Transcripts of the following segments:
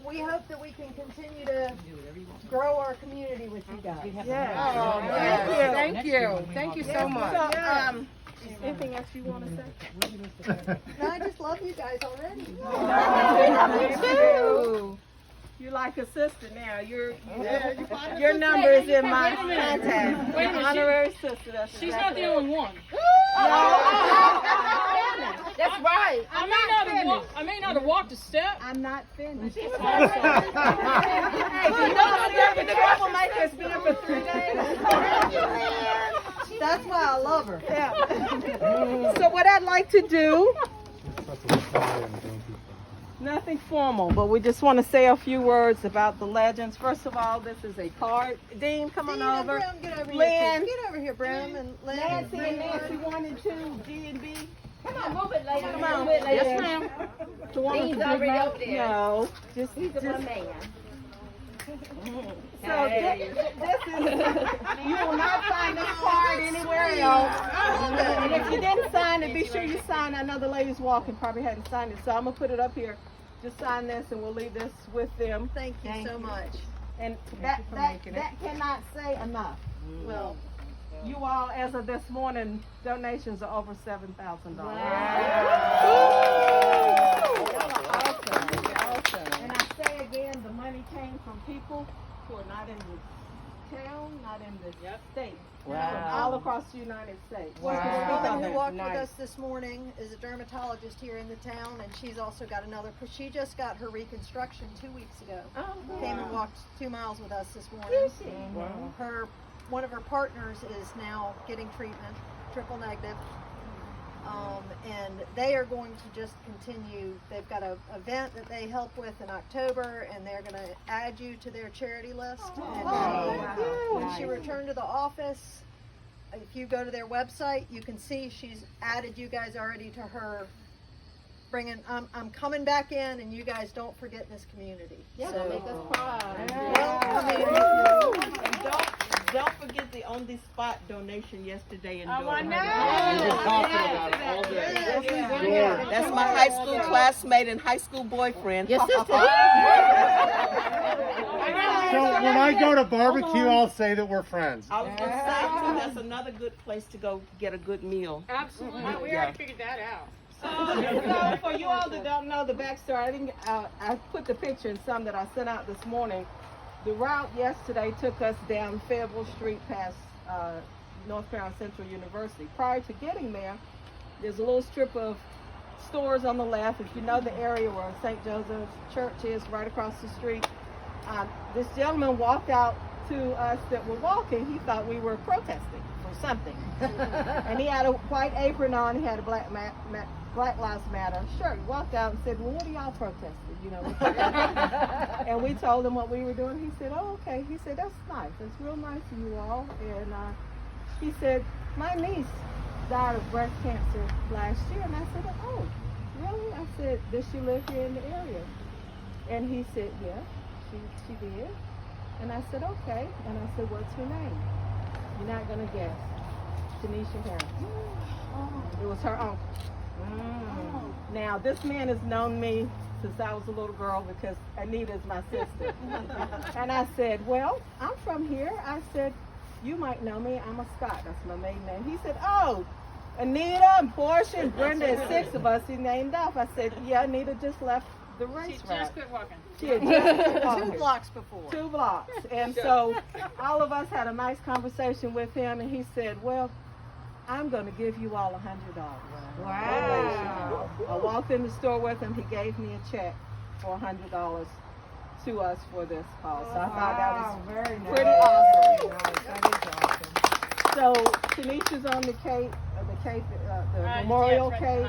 we hope that we can continue to grow our community with you guys. Yeah. Thank you. Thank you so much. So, anything else you want to say? No, I just love you guys already. Me too. You like a sister now. Your number is in my contact. Wait a minute, Honorary sister. That's she's not the only one. That's right. I may not have walked a step. I'm not finished. Hey, you know the troublemaker's been for 3 days. That's why I love her. Yeah. So what I'd like to do, nothing formal, but we just want to say a few words about the legends. First of all, this is a card. Dean, come on over. Brim, get over Lynn. here. Get over here, Brim. And Lynn. Nancy and Nancy 1 and 2, G and B. Come on, move it, lady. Come on. Yes, ma'am. Dean's already over there. No, just He's a man. So this is, you will not find this card anywhere else. And if you didn't sign it, be sure you sign. I know the ladies walking probably hadn't signed it, so I'm gonna put it up here. Just sign this, and we'll leave this with them. Thank you so much. And that cannot say enough. Well, You all, as of this morning, donations are over $7,000. Awesome. And I say again, the money came from people who are not in the town, not in the state. From all across the United States. Well, the woman who walked with us this morning is a dermatologist here in the town, and she's also got another. She just got her reconstruction 2 weeks ago. Came and walked 2 miles with us this morning. One of her partners is now getting treatment, triple negative. And they are going to just continue. They've got an event that they help with in October, and they're going to add you to their charity list. When she returned to the office, if you go to their website, you can see she's added you guys already to her. I'm coming back in, and you guys don't forget this community. Yeah, so, make us proud. And don't forget the on the spot donation yesterday in Durham. I know. We were talking about it all day. That's my high school classmate and high school boyfriend. Your sister. So when I go to barbecue, I'll say that we're friends. I was going to say too, that's another good place to go get a good meal. Absolutely. We already figured that out. So for you all that don't know the backstory, I put the picture in some that I sent out this morning. The route yesterday took us down Fayetteville Street past North Carolina Central University. Prior to getting there, there's a little strip of stores on the left. If you know the area where St. Joseph's Church is, right across the street. This gentleman walked out to us that were walking. He thought we were protesting for something. And he had a white apron on. He had a Black Lives Matter shirt. He walked out and said, well, what are y'all protesting? You know, and we told him what we were doing. He said, oh, okay. He said, that's nice. That's real nice of you all. And he said, my niece died of breast cancer last year. And I said, oh, really? I said, does she live here in the area? And he said, yeah, she did. And I said, okay. And I said, what's her name? You're not going to guess. Tanisha Harris. It was her uncle. Now, this man has known me since I was a little girl because Anita is my sister. And I said, well, I'm from here. I said, you might know me. I'm a Scott. That's my maiden name. He said, oh, Anita and Portia and Brenda and 6 of us he named off. I said, yeah, Anita just left the race She route. just quit walking. She had just quit 2 walking. blocks before. 2 blocks. And so all of us had a nice conversation with him, and he said, well, I'm going to give you all $100. Wow. I walked in the store with him. He gave me a check for $100 to us for this cause. So I thought that was very nice. pretty awesome. That is awesome. So Tanisha's on the cake, the memorial cake,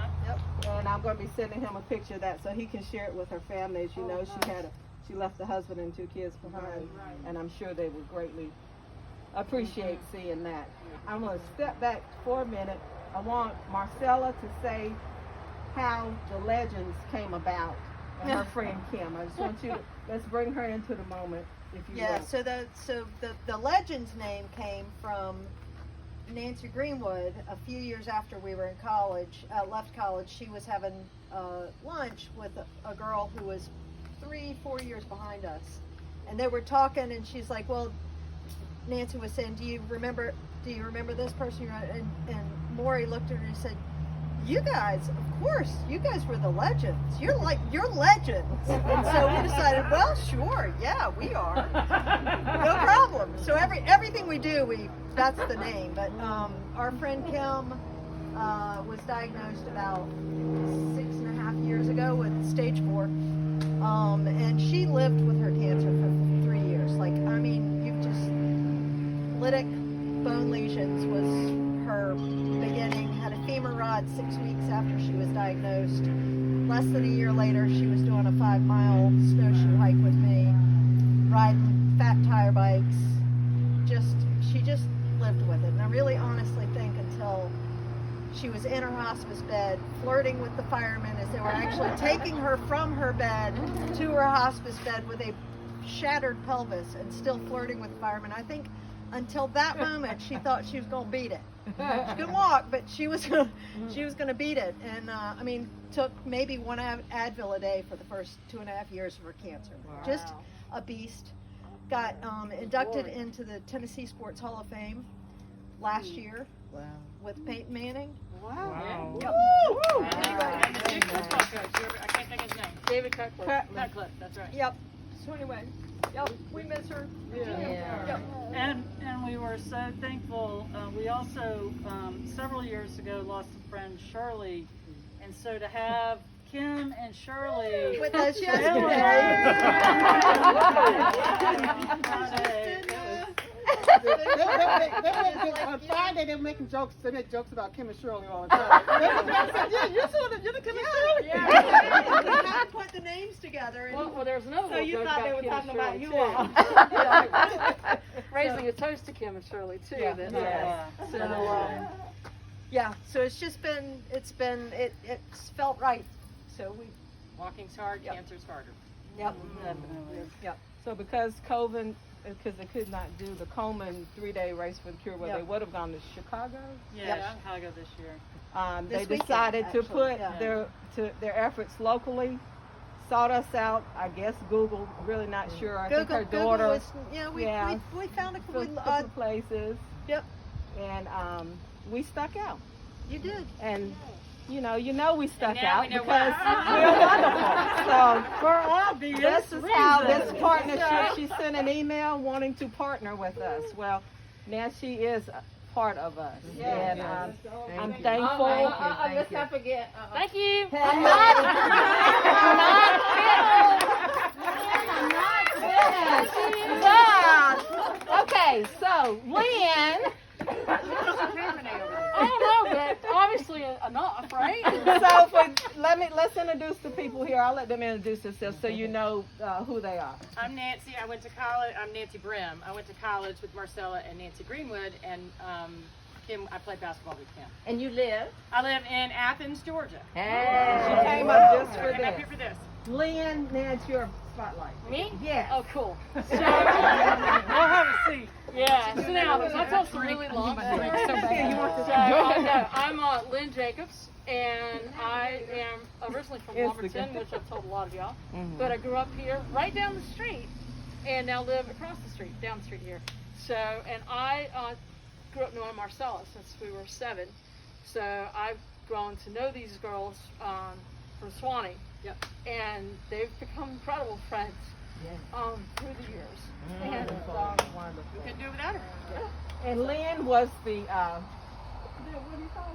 and I'm going to be sending him a picture of that so he can share it with her family. As you know, she left a husband and 2 kids behind, and I'm sure they would greatly appreciate seeing that. I'm going to step back for a minute. I want Marcella to say how the legends came about and her friend Kim. I just want you to, let's bring her into the moment, if you Yeah, will. so the legend's name came from Nancy Greenwood. A few years after we were in college, left college, she was having lunch with a girl who was 3-4 years behind us. And they were talking, and she's like, well, Nancy was saying, do you remember this person? And Maury looked at her and said, you guys, of course, you guys were the legends. You're legends. And so we decided, well, sure, yeah, we are. No problem. So everything we do, that's the name. But our friend Kim was diagnosed about 6.5 years ago with stage 4. And she lived with her cancer for 3 years. Like, I mean, you just, lytic bone lesions was her beginning. Had a femur rod 6 weeks after she was diagnosed. Less than a year later, she was doing a 5-mile snowshoe hike with me, riding fat tire bikes. She just lived with it. And I really honestly think until she was in her hospice bed, flirting with the firemen as they were actually taking her from her bed to her hospice bed with a shattered pelvis and still flirting with the firemen. I think until that moment, she thought she was going to beat it. She couldn't walk, but she was going to beat it. And I mean, took maybe 1 Advil a day for the first 2.5 years of her cancer. Wow. Just a beast. Got inducted into the Tennessee Sports Hall of Fame last year. Wow. With Peyton Manning. Wow. Yep. Woo! And the football coach, I can't think of his name. David Cutcliffe. Cutcliffe, that's right. Yep. So anyway, yep, we miss her. Yeah. Yep. And we were so thankful. We also several years ago lost a friend, Shirley, and so to have Kim and Shirley With us On Friday, they were making jokes. They make jokes about Kim and Shirley all the time. Yeah, you're the Kim and Shirley. Yeah. We had to put the names together. And Well, there's no. So you thought they were talking about you all. Raising a toast to Kim and Shirley too. Yeah. That, So yeah, so it's felt right. So we. Walking's hard, Yep. cancer's harder. Yep. Definitely. Yep. So because they could not do the Coleman 3-day race for the cure, where Yep. they would have gone to Chicago. Yeah, Yep. Chicago this year. They This weekend, decided to actually, put yeah. their efforts locally. Sought us out. I guess Google. Really not sure. I think her daughter. Google was, we found a couple places. Yep. And we stuck out. You did. And you know we stuck And now out we know because why. we're wonderful. So For obvious this is how reasons. this partnership. She sent an email wanting to partner with us. Well, now she is a part of us, and I'm thankful. Let's not forget. Thank you. I'm not finished. But, okay, so Lynn. I don't know, but obviously enough, right? So let's introduce the people here. I'll let them introduce themselves so you know who they are. I'm Nancy. I went to college. I'm Nancy Brim. I went to college with Marcella and Nancy Greenwood, and Kim. I played basketball with Kim. And you live? I live in Athens, Georgia. Hey. She came up just for I'm up here this. for this. Lynn, now it's your spotlight. Me? Yes. Oh, cool. I'll have a seat. Yeah. So now, I tell some really long stories. I'm Lynn Jacobs, and I am originally from Lumberton, which I've told a lot of y'all. But I grew up here, right down the street, and now live across the street, down the street here. So, and I grew up knowing Marcella since we were 7. So I've grown to know these girls from Swanee. Yep. And they've become incredible friends through the years. And We couldn't do it without her. And Lynn was the what do you call her?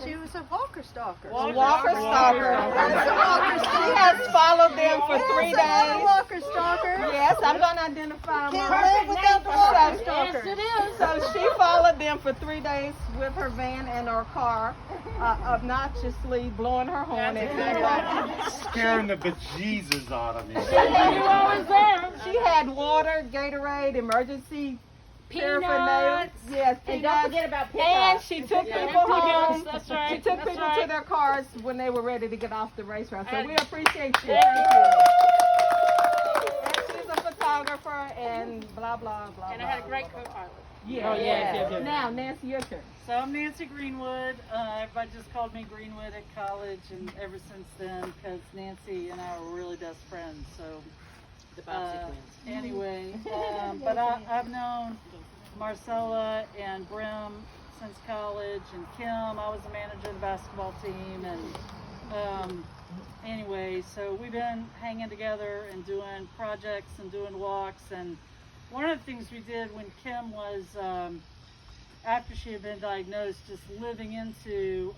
She was a Walker stalker. Walker stalker. That's a Walker She stalker. has followed them for 3 That's a days. Walker stalker. Yes, I'm going to identify Can't her. live without the Walker So- stalker. yes, it is. So she followed them for 3 days with her van and her car, obnoxiously blowing her horn at everybody. Scaring the bejesus out of me. You're always there. She had water, Gatorade, emergency paraphernalia. Yes, And don't peanuts. forget about And pickups. she took Yeah, people home. peanuts, that's right, She took that's people right. to their cars when they were ready to get off the race route. So And- we appreciate you. Thank you. And she's a photographer, and and blah, blah, blah, And I had a great co-pilot. Yeah. Oh, yes. Now, Nancy, your turn. So I'm Nancy Greenwood. Everybody just called me Greenwood at college, and ever since then, because Nancy and I were really best friends. So The Bobbsey twins. anyway, but I've known Marcella and Brim since college, and Kim. I was the manager of the basketball team, and anyway, so we've been hanging together and doing projects and doing walks. And one of the things we did when Kim was after she had been diagnosed, just living into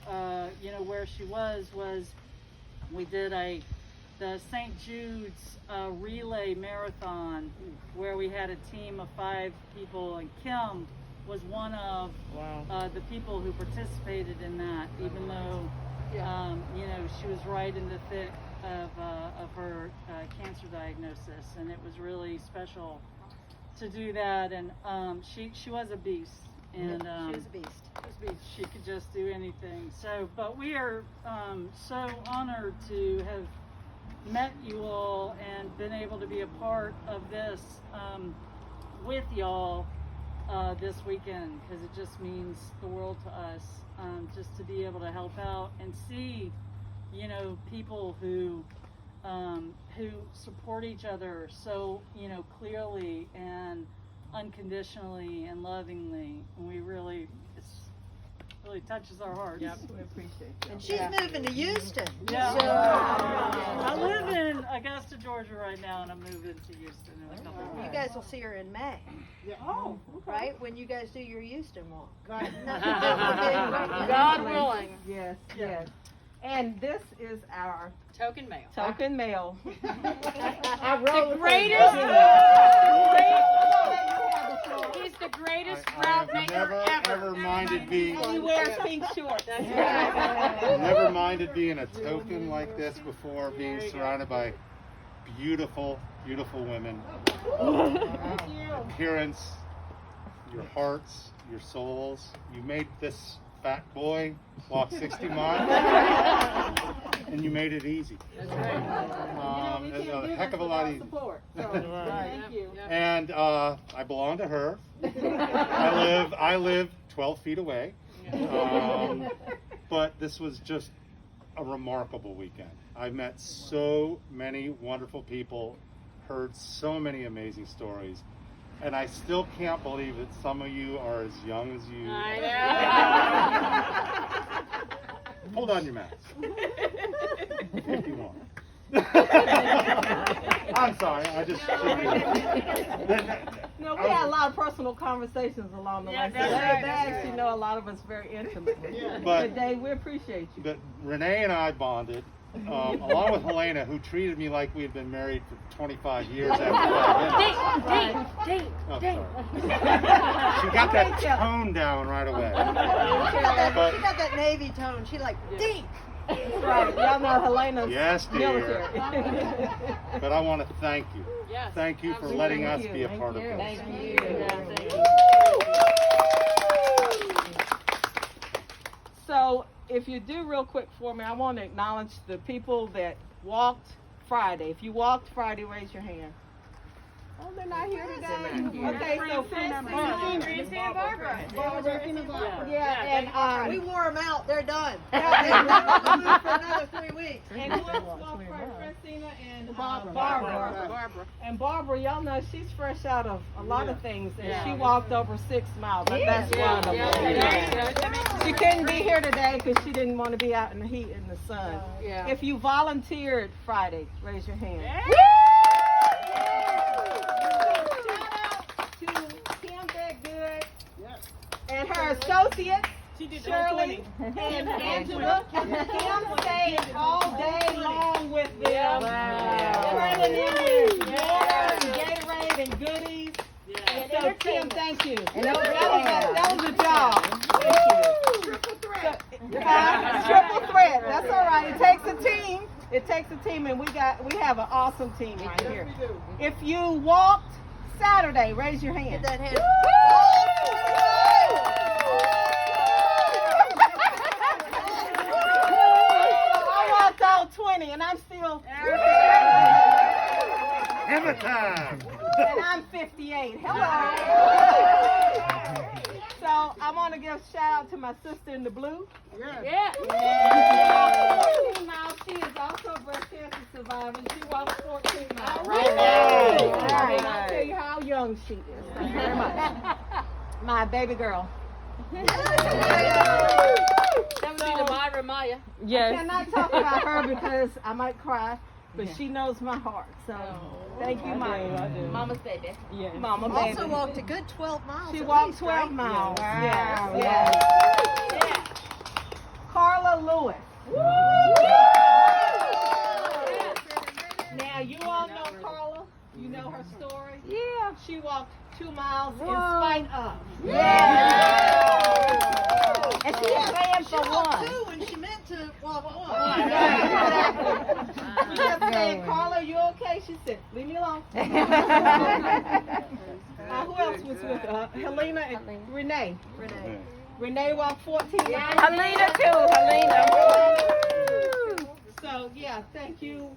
where she was we did the St. Jude's relay marathon, where we had a team of 5 people, and Kim was one of the people who participated in that, even though she was right in the thick of her cancer diagnosis, and it was really special to do that. And she was a beast, and She was a beast. she could just do anything. So, but we are so honored to have met you all and been able to be a part of this with y'all this weekend, because it just means the world to us, just to be able to help out and see, people who support each other so, clearly and unconditionally and lovingly. And we really, really touches our hearts. Yep, we appreciate you. And she's moving to Houston. Yeah. So, I live in Augusta, Georgia right now, and I'm moving to Houston in a couple of you weeks. guys will see her in May, Oh, okay. right? When you guys do your Houston walk. God willing. Yes, yes. And this is our Token male. token male. The greatest. He's the greatest I route have maker never ever minded being He wears pink shorts. never minded being a token like this before, being surrounded by beautiful, beautiful women. Appearance, your hearts, your souls. You made this fat boy walk 60 miles, and you made it easy. That's right. It's a heck of a lot easier. Support. So, thank you. And I belong to her. I live 12 feet away. But this was just a remarkable weekend. I met so many wonderful people, heard so many amazing stories, and I still can't believe that some of you are as young as you. I know. Hold on your mask. 51. I'm sorry, I just No, we had a lot of personal conversations along the way. So that's they right. actually know a lot of us very intimately. But- Dave, we appreciate you. But Renee and I bonded, along with Helena, who treated me like we had been married for 25 years after 5 minutes. Date. Oh, sorry. She got that tone down right away. But- She got that Navy tone. She like, dink. Right, y'all know Helena's Yes, dear. military. But I want to thank you. Yes. Thank you for absolutely. letting us Thank be a you. part of this. Thank you. Thank you. So, if you do real quick for me, I want to acknowledge the people that walked Friday. If you walked Friday, raise your hand. Oh, they're not here today. Okay, so Francine and Barbara. yeah, and We wore them out. They're done. They're moved for another 3 weeks. and who else walked first? Francina and Barbara. Barbara. And Barbara, y'all know she's fresh out of a lot of things, and Yeah. she walked over 6 miles. That's one of them. Yeah. She couldn't be here today because she didn't want to be out in the heat and the sun. Yeah. If you volunteered Friday, raise your hand. Shout out to Kim Beckgood and her associates, Shirley and Angela. Kim stayed all day long with them, training in with water and Gatorade and goodies. And so Kim, thank you. And that was a job. Thank you. Triple threat. That's all right. It takes a team. It takes a team, and we have an awesome team right here. If you walked Saturday, raise your hand. Get that hand. I walked all 20, and I'm still. Hammer time. And I'm 58. Hello. So I want to give a shout out to my sister in the blue. Yeah. 14 miles. She is also a breast cancer survivor. She walks 14 miles. Right. And I'll tell you how young she is. Thank you very much. My baby girl. That would be the Myra Maya. I cannot talk about her because I might cry, but she knows my heart. So thank you, Maya. Mama's baby. Mama, baby. Also walked a good 12 miles. She at walked least, 12 right? miles. Wow. Yes. Carla Lewis. Now, you all know Carla. You know her story. Yeah. She walked 2 miles in spite of. And she ran She for walked one. 2 when she meant to walk 1. We just said, Carla, you okay? She said, leave me alone. Who else was with her? Helena and Renee. Renee walked 14 miles. Helena too, Helena. So, yeah, thank you,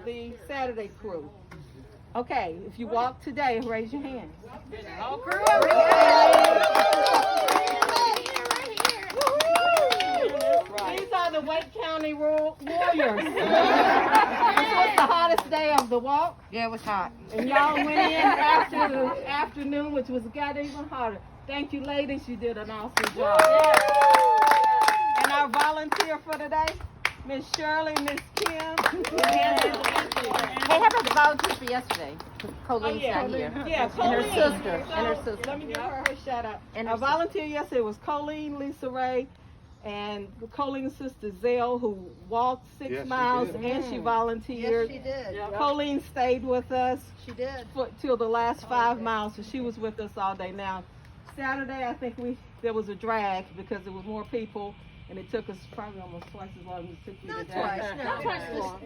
the Saturday crew. Okay, if you walk today, raise your hand. These are the Wake County Warriors. This was the hottest day of the walk. Yeah, it was hot. And y'all went in after the afternoon, which was got even hotter. Thank you, ladies. You did an awesome job. And our volunteer for today, Miss Shirley, Miss Kim. Hey, how about the volunteers for yesterday? Colleen's not here. Yeah, And her Colleen. sister. So, And her sister. Let me give her shout out. And Our her volunteer yesterday was Colleen, Lisa Ray, and Colleen's sister Zell, who walked 6 Yes, she miles did. and she Yes, volunteered. she did. Colleen stayed with us She did. till the last 5 miles, so she was with us all day. Now, Saturday, I think there was a drag because there was more people, and it took us probably almost twice as long as it took you Not today. twice. No. Not twice as long.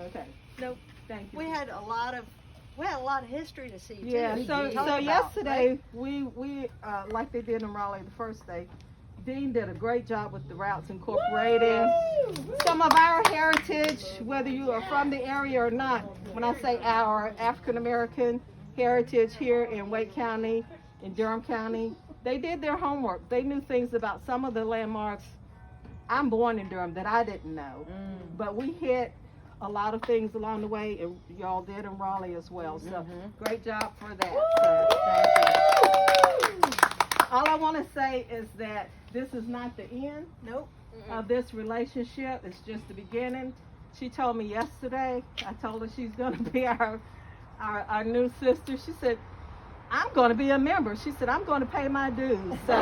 Okay. Nope. Thank you. We had a lot of history to see too. Yeah, to so talk about, yesterday we like they did in Raleigh the first day, Dean did a great job with the routes, incorporating some of our heritage, whether you are from the area or not. When I say our African American heritage here in Wake County, in Durham County, they did their homework. They knew things about some of the landmarks. I'm born in Durham that I didn't know, but we hit a lot of things along the way, and y'all did in Raleigh as well. So great job for that. So, thank you. All I want to say is that this is not the end Nope. of this relationship. It's just the beginning. She told me yesterday, I told her she's going to be our new sister. She said, I'm going to be a member. She said, I'm going to pay my dues. So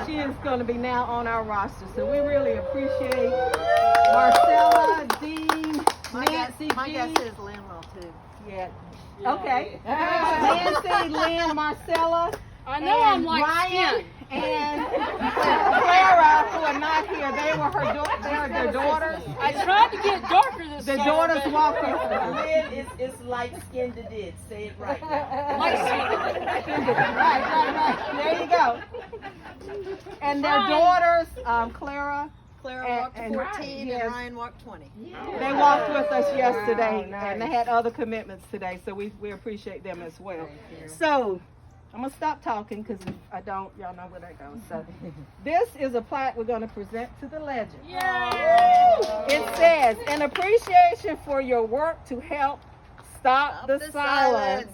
she is going to be now on our roster. So we really appreciate Marcella, Dean, Nancy, My G. guess is Lynn will too. Yeah. Okay. Nancy, Lynn, Marcella, I know I'm and like Ryan skin. and Clara, who are not here. They were their daughters. I tried to get darker this The summer, daughters but- walked with us. Lynn is light skinned to did. Say it right. Light Right. There you go. And their Fine. daughters, Clara, Clara And- walked and 14 yes. and Ryan walked 20. they walked with us yesterday, and they had other commitments today, so we appreciate them as well. So, I'm going to stop talking, because if I don't, y'all know where that goes. So, this is a plaque we're going to present to the legend. It says, in appreciation for your work to help stop the silence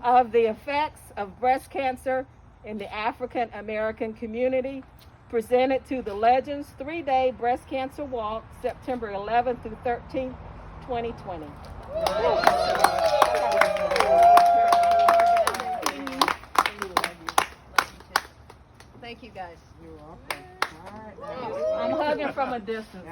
of the effects of breast cancer in the African American community, presented to the Legends 3-Day Breast Cancer Walk, September 11th through 13th, 2020. Thank you guys. I'm hugging from a distance.